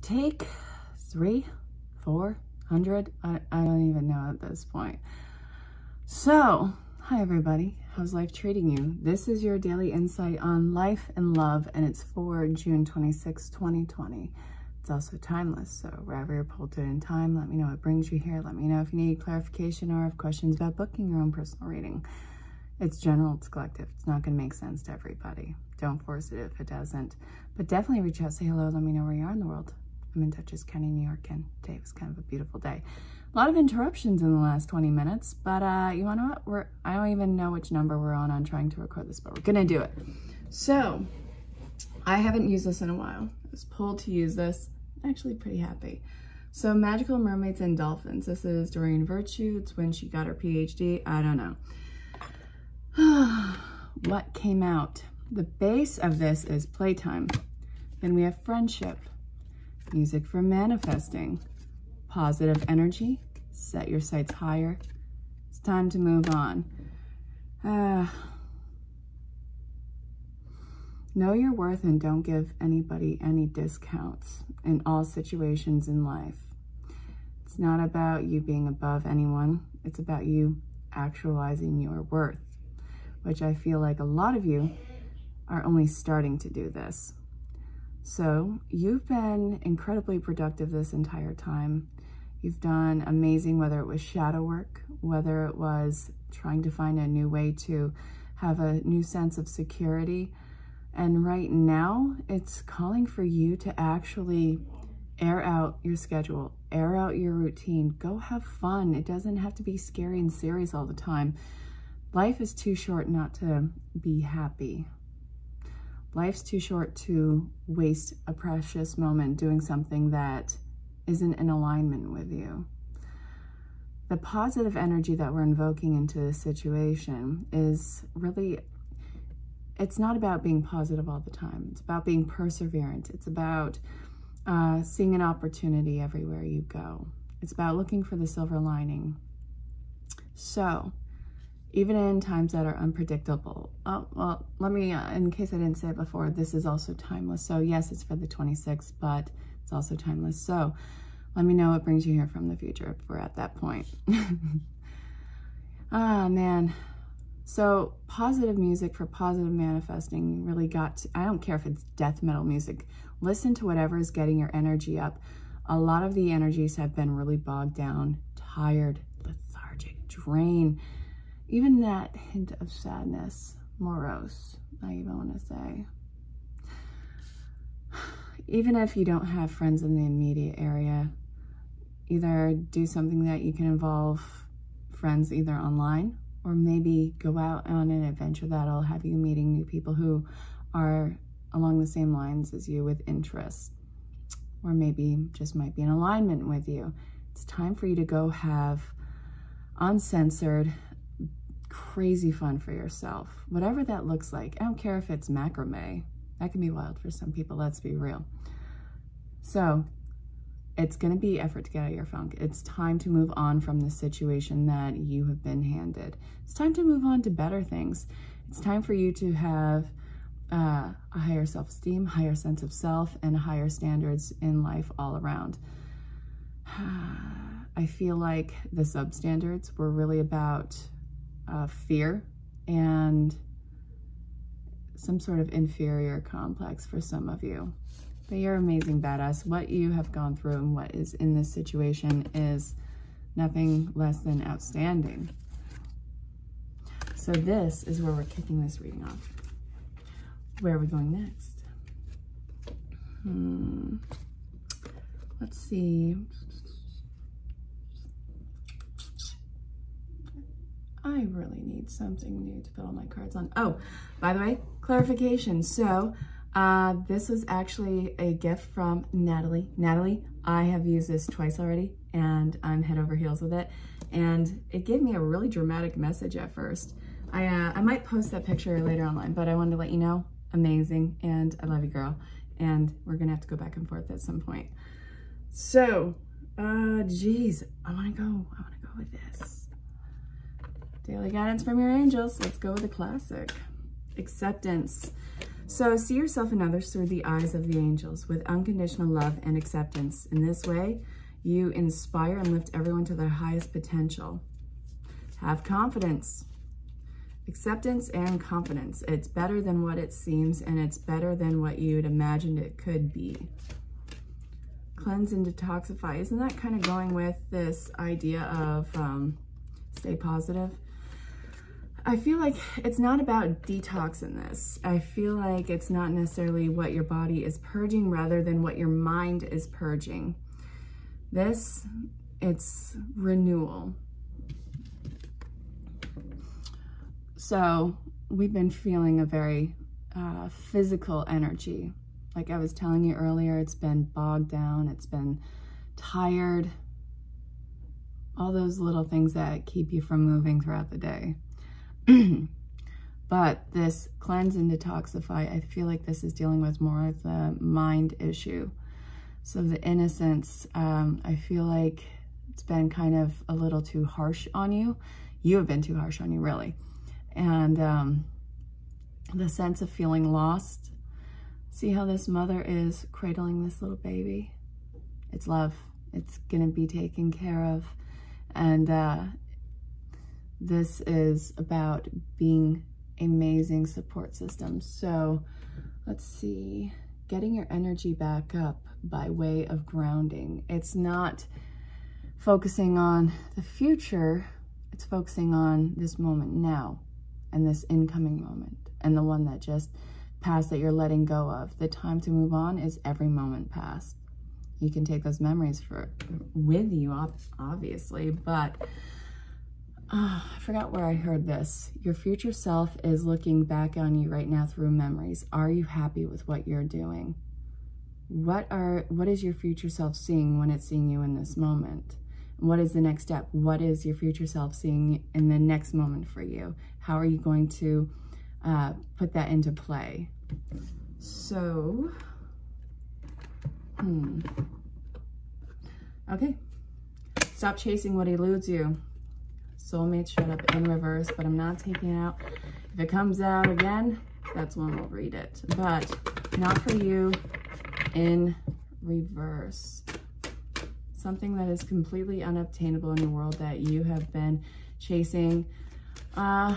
take 300, 400, I don't even know at this point. So, hi everybody, how's life treating you? This is your daily insight on life and love, and it's for June 26, 2020. It's also timeless, so wherever you're pulled to in time, let me know what brings you here. Let me know if you need clarification or have questions about booking your own personal reading. It's general, it's collective. It's not going to make sense to everybody. Don't force it if it doesn't. But definitely reach out, say hello, let me know where you are in the world. I'm in Dutchess County, New York, and today was kind of a beautiful day. A lot of interruptions in the last 20 minutes, but you want to know what? I don't even know which number we're on trying to record this, but we're going to do it. So, I haven't used this in a while. I was pulled to use this. I'm actually pretty happy. So, Magical Mermaids and Dolphins. This is Doreen Virtue. It's when she got her PhD. I don't know. What came out? The base of this is playtime. Then we have friendship, music for manifesting, positive energy, set your sights higher. It's time to move on. Know your worth and don't give anybody any discounts in all situations in life. It's not about you being above anyone. It's about you actualizing your worth, which I feel like a lot of you are only starting to do this. So you've been incredibly productive this entire time. You've done amazing, whether it was shadow work, whether it was trying to find a new way to have a new sense of security. And right now, it's calling for you to actually air out your schedule, air out your routine, go have fun. It doesn't have to be scary and serious all the time. Life is too short not to be happy. Life's too short to waste a precious moment doing something that isn't in alignment with you. The positive energy that we're invoking into this situation is really, it's not about being positive all the time. It's about being perseverant. It's about seeing an opportunity everywhere you go. It's about looking for the silver lining. So, even in times that are unpredictable. Oh, well, let me, in case I didn't say it before, this is also timeless. So yes, it's for the 26th, but it's also timeless. So let me know what brings you here from the future if we're at that point. Ah, man. So positive music for positive manifesting really got to, I don't care if it's death metal music. Listen to whatever is getting your energy up. A lot of the energies have been really bogged down, tired, lethargic, drained. Even that hint of sadness, morose, I even want to say. Even if you don't have friends in the immediate area, either do something that you can involve friends either online, or maybe go out on an adventure that'll have you meeting new people who are along the same lines as you with interests, or maybe just might be in alignment with you. It's time for you to go have uncensored, crazy fun for yourself, whatever that looks like. I don't care if it's macrame. That can be wild for some people, let's be real. So it's going to be effort to get out of your funk. It's time to move on from the situation that you have been handed. It's time to move on to better things. It's time for you to have a higher self-esteem, higher sense of self, and higher standards in life all around. I feel like the substandards were really about fear and some sort of inferior complex for some of you. But you're amazing badass. What you have gone through and what is in this situation is nothing less than outstanding. So this is where we're kicking this reading off. Where are we going next? Let's see. I really need something new to put all my cards on. Oh, by the way, clarification. So this was actually a gift from Natalie. Natalie, I have used this twice already and I'm head over heels with it. And it gave me a really dramatic message at first. I might post that picture later online, but I wanted to let you know, amazing, and I love you, girl. And we're gonna have to go back and forth at some point. So, geez, I wanna go with this. Daily guidance from your angels. Let's go with the classic. Acceptance. So see yourself and others through the eyes of the angels with unconditional love and acceptance. In this way, you inspire and lift everyone to their highest potential. Have confidence. Acceptance and confidence. It's better than what it seems, and it's better than what you'd imagined it could be. Cleanse and detoxify. Isn't that kind of going with this idea of stay positive? I feel like it's not about detox in this. I feel like it's not necessarily what your body is purging rather than what your mind is purging. This, it's renewal. So we've been feeling a very physical energy. Like I was telling you earlier, it's been bogged down, it's been tired, all those little things that keep you from moving throughout the day. But this cleanse and detoxify, I feel like this is dealing with more of the mind issue. So the innocence, I feel like it's been kind of a little too harsh on you. You have been too harsh on you, really. And the sense of feeling lost. See how this mother is cradling this little baby? It's love. It's gonna be taken care of. And this is about being amazing support systems. So let's see, getting your energy back up by way of grounding. It's not focusing on the future, it's focusing on this moment now and this incoming moment and the one that just passed that you're letting go of. The time to move on is every moment past. You can take those memories with you, obviously, but I forgot where I heard this. Your future self is looking back on you right now through memories. Are you happy with what you're doing? What is your future self seeing when it's seeing you in this moment? What is the next step? What is your future self seeing in the next moment for you? How are you going to put that into play? So, okay. Stop chasing what eludes you. Soulmates showed up in reverse, but I'm not taking it out. If it comes out again, that's when we'll read it. But not for you in reverse. Something that is completely unobtainable in the world that you have been chasing. I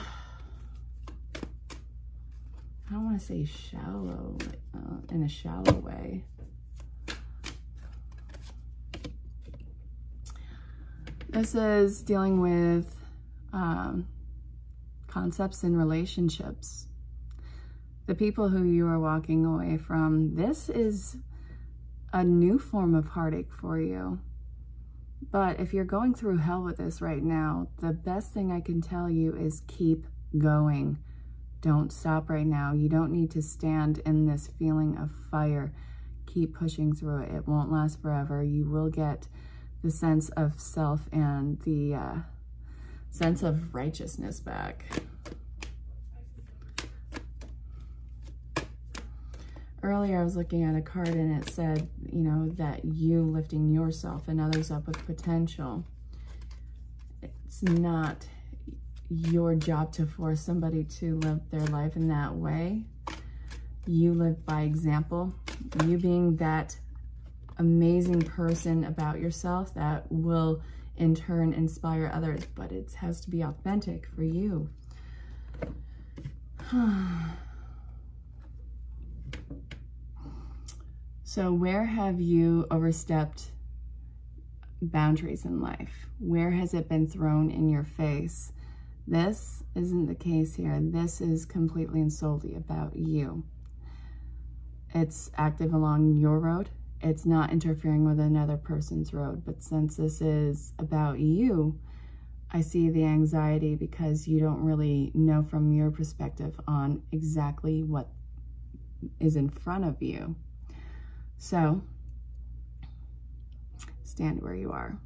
don't want to say shallow, in a shallow way. This is dealing with concepts in relationships. The people who you are walking away from, this is a new form of heartache for you. But if you're going through hell with this right now, the best thing I can tell you is keep going. Don't stop right now. You don't need to stand in this feeling of fire. Keep pushing through it. It won't last forever. You will get the sense of self and the sense of righteousness back. Earlier, I was looking at a card and it said, you know, that you lifting yourself and others up with potential. It's not your job to force somebody to live their life in that way. You live by example. You being that amazing person about yourself that will in turn inspire others, but it has to be authentic for you. So where have you overstepped boundaries in life? Where has it been thrown in your face? This isn't the case here. This is completely and solely about you. It's active along your road. It's not interfering with another person's road. But since this is about you, I see the anxiety because you don't really know from your perspective on exactly what is in front of you. So, stand where you are.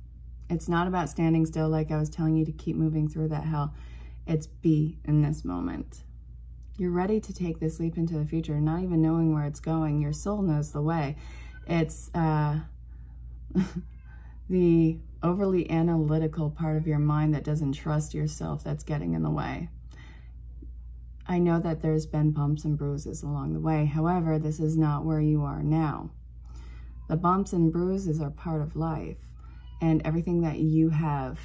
It's not about standing still like I was telling you to keep moving through that hell. It's be in this moment. You're ready to take this leap into the future, not even knowing where it's going. Your soul knows the way. It's the overly analytical part of your mind that doesn't trust yourself that's getting in the way. I know that there's been bumps and bruises along the way. However, this is not where you are now. The bumps and bruises are part of life, and everything that you have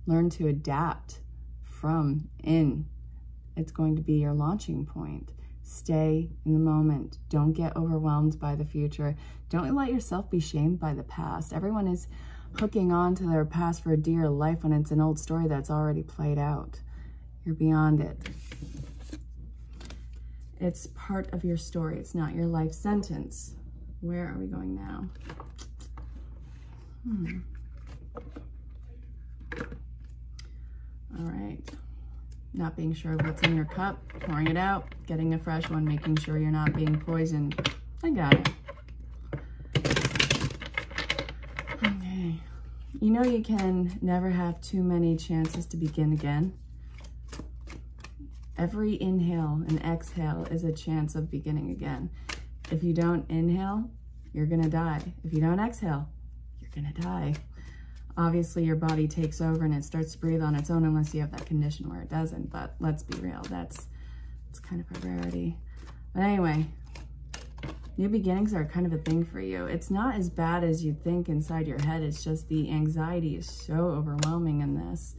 learned to adapt from it's going to be your launching point. Stay in the moment. Don't get overwhelmed by the future. Don't let yourself be shamed by the past. Everyone is hooking on to their past for dear life when it's an old story that's already played out. You're beyond it. It's part of your story. It's not your life sentence. Where are we going now? All right. Not being sure what's in your cup, pouring it out, getting a fresh one, making sure you're not being poisoned. I got it. Okay. You know you can never have too many chances to begin again. Every inhale and exhale is a chance of beginning again. If you don't inhale, you're gonna die. If you don't exhale, you're gonna die. Obviously, your body takes over and it starts to breathe on its own unless you have that condition where it doesn't. But let's be real, it's kind of a rarity. But anyway, new beginnings are kind of a thing for you. It's not as bad as you think inside your head. It's just the anxiety is so overwhelming in this.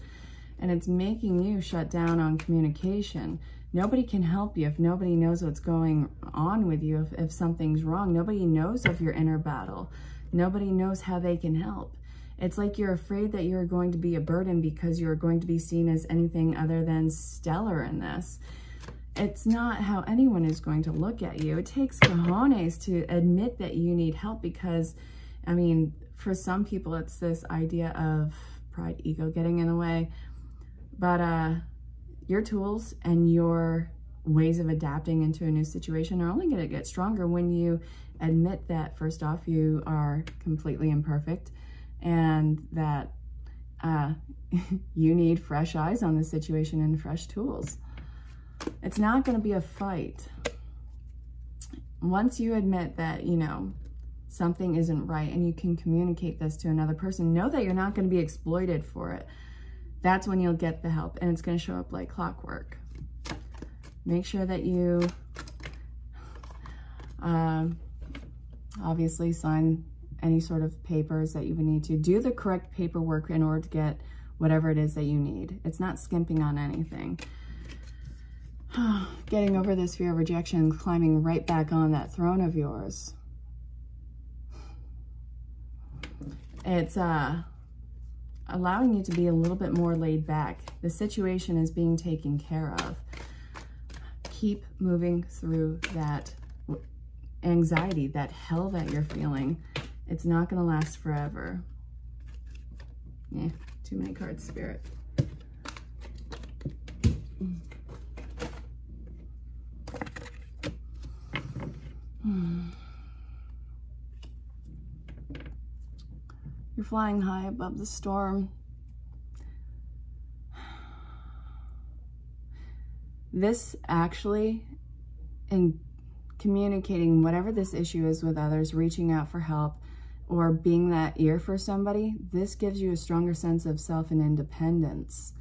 And it's making you shut down on communication. Nobody can help you if nobody knows what's going on with you, if something's wrong. Nobody knows of your inner battle. Nobody knows how they can help. It's like you're afraid that you're going to be a burden because you're going to be seen as anything other than stellar in this. It's not how anyone is going to look at you. It takes cojones to admit that you need help because, I mean, for some people, it's this idea of pride, ego getting in the way. But your tools and your ways of adapting into a new situation are only going to get stronger when you admit that, first off, you are completely imperfect and that you need fresh eyes on the situation and fresh tools. It's not going to be a fight. Once you admit that, you know, something isn't right and you can communicate this to another person, know that you're not going to be exploited for it. That's when you'll get the help, and it's going to show up like clockwork. Make sure that you obviously sign any sort of papers that you would need to. Do the correct paperwork in order to get whatever it is that you need. It's not skimping on anything. Getting over this fear of rejection and climbing right back on that throne of yours. It's allowing you to be a little bit more laid back. The situation is being taken care of. Keep moving through that anxiety, that hell that you're feeling. It's not going to last forever. Yeah, too many cards, Spirit. You're flying high above the storm. This actually, in communicating whatever this issue is with others, reaching out for help, or being that ear for somebody, this gives you a stronger sense of self and independence.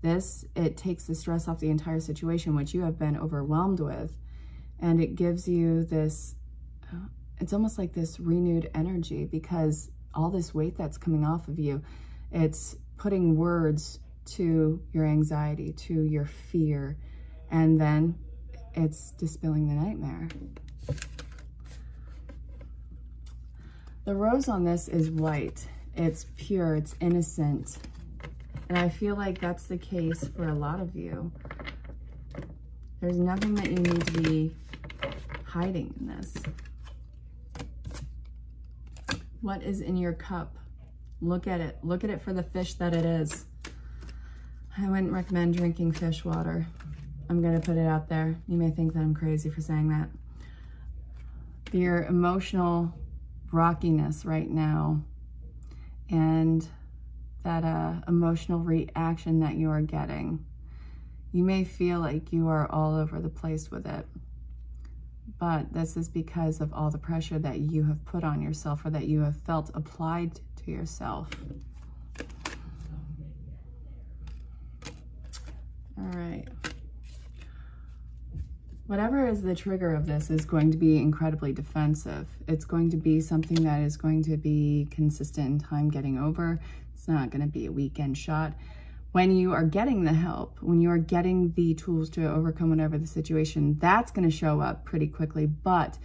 It takes the stress off the entire situation, which you have been overwhelmed with, and it gives you this, it's almost like this renewed energy, because all this weight that's coming off of you, it's putting words to your anxiety, to your fear, and then it's dispelling the nightmare. The rose on this is white. It's pure, it's innocent. And I feel like that's the case for a lot of you. There's nothing that you need to be hiding in this. What is in your cup? Look at it. Look at it for the fish that it is. I wouldn't recommend drinking fish water. I'm going to put it out there. You may think that I'm crazy for saying that. Your emotional rockiness right now and that emotional reaction that you are getting, you may feel like you are all over the place with it. But this is because of all the pressure that you have put on yourself, or that you have felt applied to yourself. All right. whatever is the trigger of this is going to be incredibly defensive. It's going to be something that is going to be consistent in time getting over. It's not going to be a weekend shot. When you are getting the help, when you are getting the tools to overcome whatever the situation, that's going to show up pretty quickly. But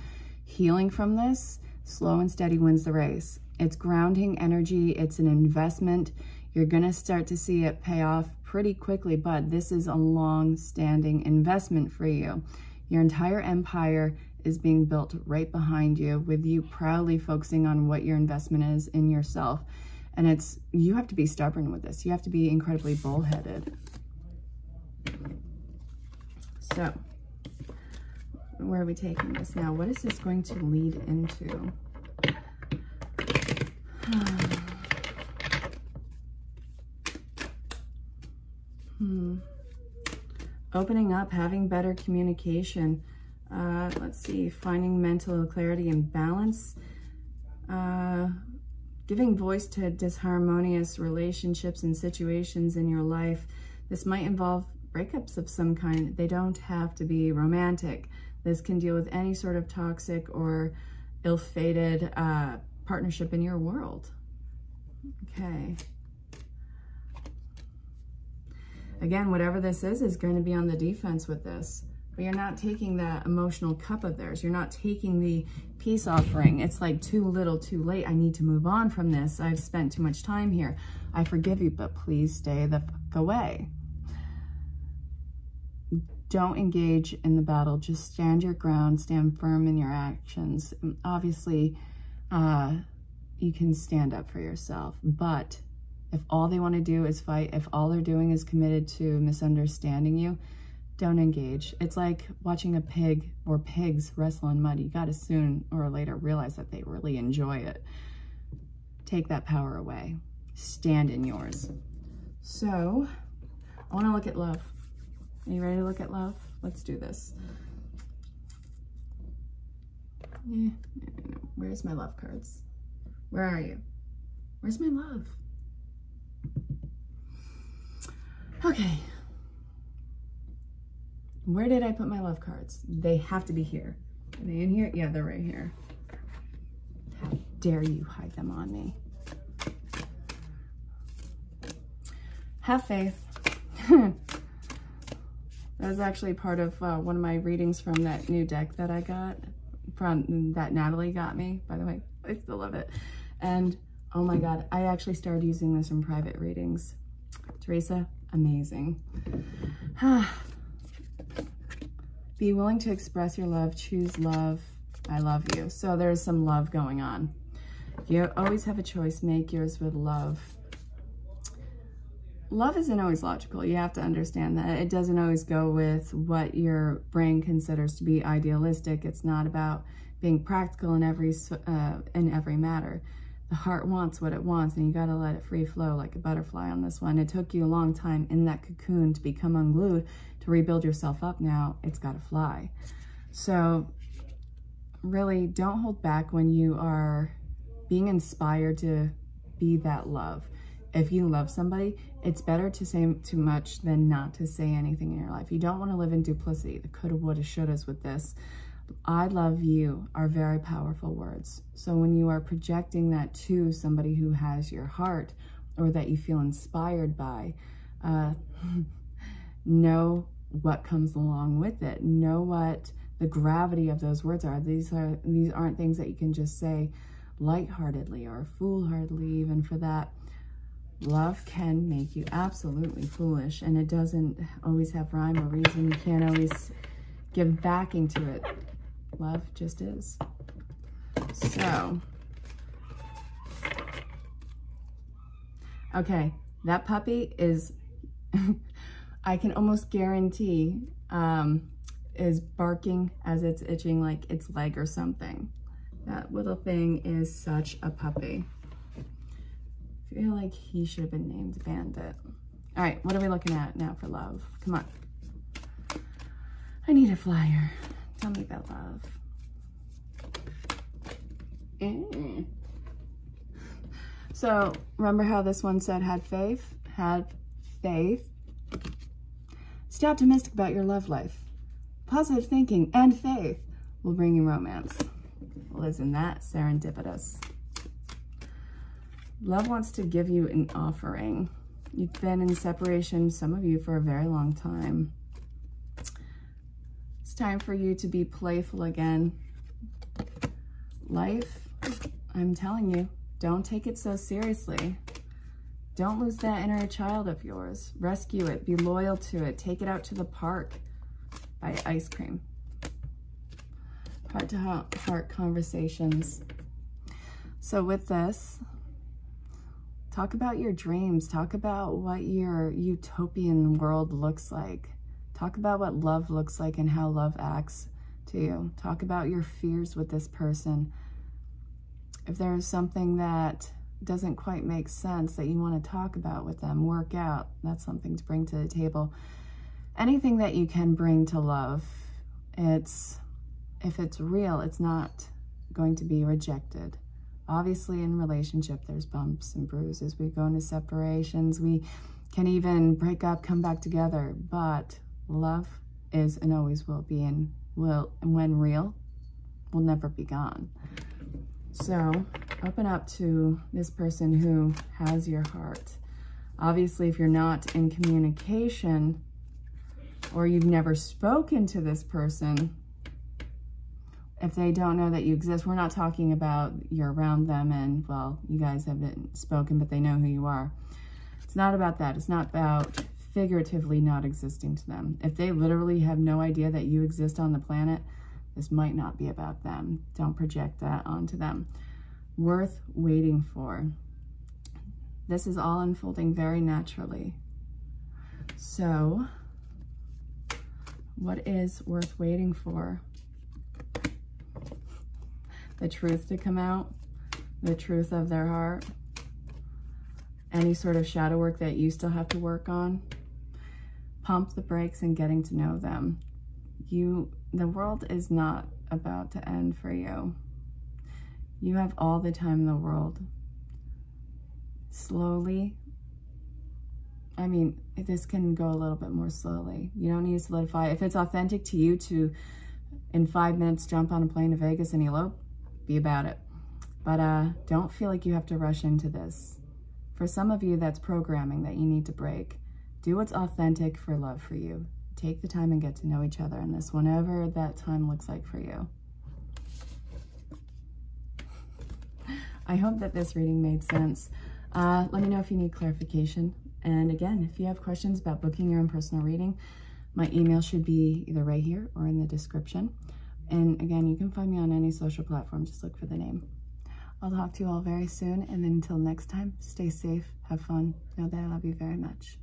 healing from this, slow and steady wins the race. It's grounding energy. It's an investment. You're going to start to see it pay off pretty quickly, but this is a long-standing investment for you. Your entire empire is being built right behind you, with you proudly focusing on what your investment is in yourself. And you have to be stubborn with this. You have to be incredibly bullheaded. So, where are we taking this now? What is this going to lead into? Opening up, having better communication. Let's see, finding mental clarity and balance. Giving voice to disharmonious relationships and situations in your life. This might involve breakups of some kind. They don't have to be romantic. This can deal with any sort of toxic or ill-fated partnership in your world. Okay. Again, whatever this is going to be on the defense with this. But you're not taking that emotional cup of theirs. You're not taking the peace offering. It's like too little, too late. I need to move on from this. I've spent too much time here. I forgive you, but please stay the fuck away. Don't engage in the battle. Just stand your ground. Stand firm in your actions. Obviously, you can stand up for yourself, but if all they want to do is fight, if all they're doing is committed to misunderstanding you, don't engage. It's like watching a pig or pigs wrestle in mud. You got to soon or later realize that they really enjoy it. Take that power away. Stand in yours. So, I want to look at love. Are you ready to look at love? Let's do this. Where's my love cards? Where are you? Where's my love? Okay. Where did I put my love cards? They have to be here. Are they in here? Yeah, they're right here. How dare you hide them on me? Have faith. That was actually part of one of my readings from that new deck that I got, that Natalie got me, by the way. I still love it. And oh my God, I actually started using this in private readings. Teresa, amazing. Be willing to express your love, choose love, I love you. So there's some love going on. You always have a choice, make yours with love. Love isn't always logical. You have to understand that. It doesn't always go with what your brain considers to be idealistic. It's not about being practical in every matter. The heart wants what it wants, and you got to let it free flow like a butterfly on this one. It took you a long time in that cocoon to become unglued, to rebuild yourself up. Now it's got to fly. So really don't hold back when you are being inspired to be that love. If you love somebody, it's better to say too much than not to say anything in your life. You don't want to live in duplicity, the coulda, woulda, shouldas with this. I love you are very powerful words. So when you are projecting that to somebody who has your heart or that you feel inspired by, know what comes along with it. Know what the gravity of those words are. These aren't things that you can just say lightheartedly or foolhardily even for that. Love can make you absolutely foolish, and it doesn't always have rhyme or reason. You can't always give backing to it. Love just is. So, okay, that puppy is, I can almost guarantee, is barking as it's itching like its leg or something. That little thing is such a puppy. I feel like he should have been named Bandit. All right, what are we looking at now for love? Come on. I need a flyer. Tell me about love. So, remember how this one said had faith? Had faith. Stay optimistic about your love life. positive thinking, and faith will bring you romance. Well, isn't that serendipitous? Love wants to give you an offering. You've been in separation, some of you, for a very long time. It's time for you to be playful again. Life, I'm telling you, don't take it so seriously. Don't lose that inner child of yours. Rescue it. Be loyal to it. Take it out to the park. Buy ice cream. Heart-to-heart conversations. So with this, talk about your dreams. Talk about what your utopian world looks like. Talk about what love looks like and how love acts to you. Talk about your fears with this person. If there is something that doesn't quite make sense that you want to talk about with them, work out. That's something to bring to the table. Anything that you can bring to love, if it's real, it's not going to be rejected. Obviously, in relationship, there's bumps and bruises. We go into separations. We can even break up, come back together. But love is and always will be, and when real, will never be gone. So open up to this person who has your heart. Obviously, if you're not in communication or you've never spoken to this person, if they don't know that you exist, we're not talking about you're around them and, well, you guys haven't spoken, but they know who you are. It's not about that. It's not about figuratively not existing to them. If they literally have no idea that you exist on the planet, this might not be about them. Don't project that onto them. Worth waiting for. This is all unfolding very naturally. So, what is worth waiting for? The truth to come out, the truth of their heart, any sort of shadow work that you still have to work on. Pump the brakes and getting to know them. The world is not about to end for you. You have all the time in the world. Slowly, I mean, this can go a little bit more slowly. You don't need to solidify. If it's authentic to you to, in 5 minutes, jump on a plane to Vegas and elope, be about it. But don't feel like you have to rush into this. For some of you, that's programming that you need to break. Do what's authentic for love for you. Take the time and get to know each other in this, whenever that time looks like for you. I hope that this reading made sense. Let me know if you need clarification. And again, if you have questions about booking your own personal reading, my email should be either right here or in the description. And again, you can find me on any social platform. Just look for the name. I'll talk to you all very soon. And then until next time, stay safe, have fun. Know that I love you very much.